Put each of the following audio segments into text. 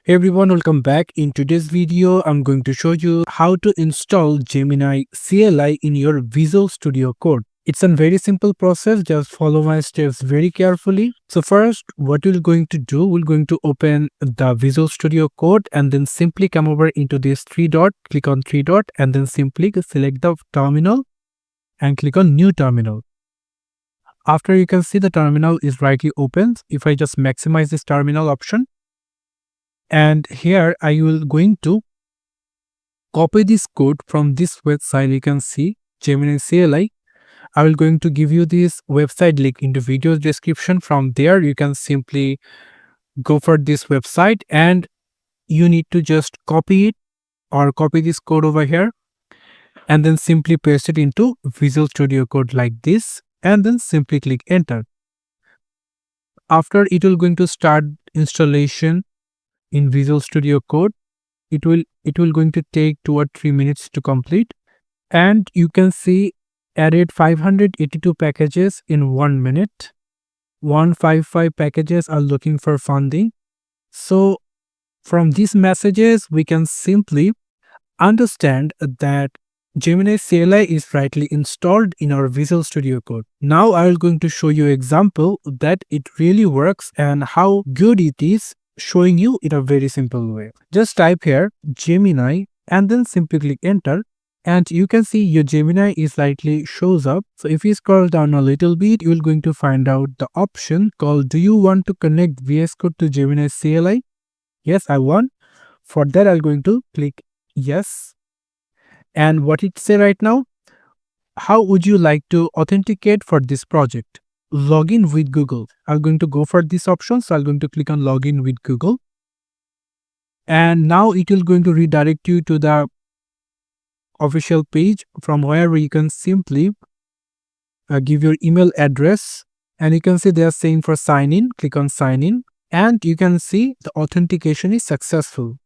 Hey everyone, welcome back. In today's video, I'm going to show you how to install Gemini CLI in your Visual Studio Code. It's a very simple process. Just follow my steps very carefully. So first, what we're going to do, we're going to open the Visual Studio Code and then simply come over into this three dot, click on three dot and then simply select the terminal and click on new terminal. After you can see the terminal is rightly open. If I just maximize this terminal option, and here I will going to copy this code from this website. You can see Gemini CLI. I will going to give you this website link in the video description. From there you can simply go for this website and you need to just copy it or copy this code over here and then simply paste it into Visual Studio Code like this and then simply click enter. After it will going to start installation in Visual Studio Code. It will going to take 2 or 3 minutes to complete, and you can see added 582 packages in 1 minute. 155 packages are looking for funding. So from these messages we can simply understand that Gemini CLI is rightly installed in our Visual Studio Code. Now I will going to show you example that it really works and how good it is, showing you in a very simple way. Just type here Gemini and then simply click enter, and you can see your Gemini is slightly shows up. So if you scroll down a little bit, you will going to find out the option called do you want to connect VS Code to Gemini CLI? Yes, I want. For that I'm going to click yes. And what it say right now, how would you like to authenticate for this project? Login with Google. I'm going to go for this option. So I'm going to click on login with Google. And now it will going to redirect you to the official page from where you can simply give your email address. And you can see they are saying for sign in. Click on sign in. And you can see the authentication is successful.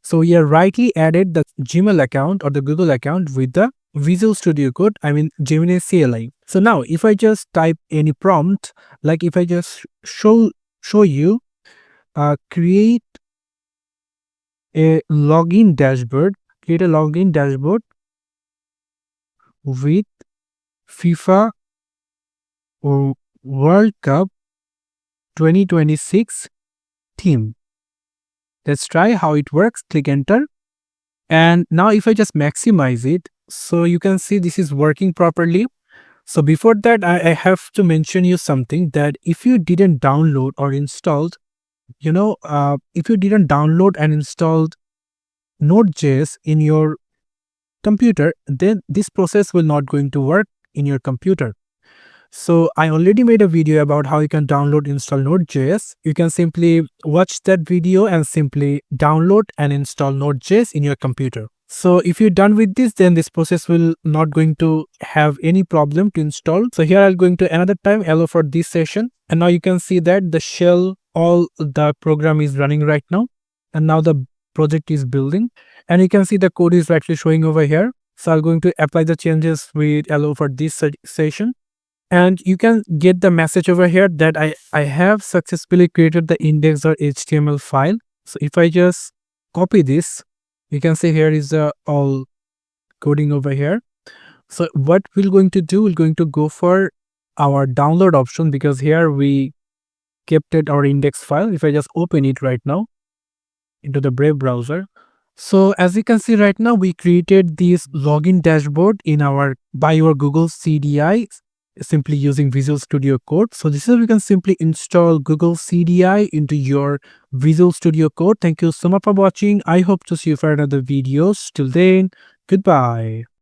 So we have rightly added the Gmail account or the Google account with the Visual Studio Code, Gemini CLI. So now if I just type any prompt, like if I just show you create a login dashboard, with FIFA World Cup 2026 theme. Let's try how it works. Click enter. And now if I just maximize it, so you can see this is working properly. So before that, I have to mention you something that if you didn't download or installed, if you didn't download and installed Node.js in your computer, then this process will not going to work in your computer. So I already made a video about how you can download install Node.js. You can simply watch that video and simply download and install Node.js in your computer. So if you're done with this, then this process will not going to have any problem to install. So here I'm going to another time allow for this session. And now you can see that the shell, all the program is running right now. And now the project is building. And you can see the code is rightly showing over here. So I'm going to apply the changes with allow for this session. And you can get the message over here that I have successfully created the index.html file. So if I just copy this, you can see here is all coding over here. So what we're going to do, we're going to go for our download option because here we kept it our index file. If I just open it right now into the Brave browser. So as you can see right now, we created this login dashboard by our Google CDI. Simply using Visual Studio Code. So this is we can simply install Google CDI into your Visual Studio Code. Thank you so much for watching. I hope to see you for another videos. Till then, goodbye.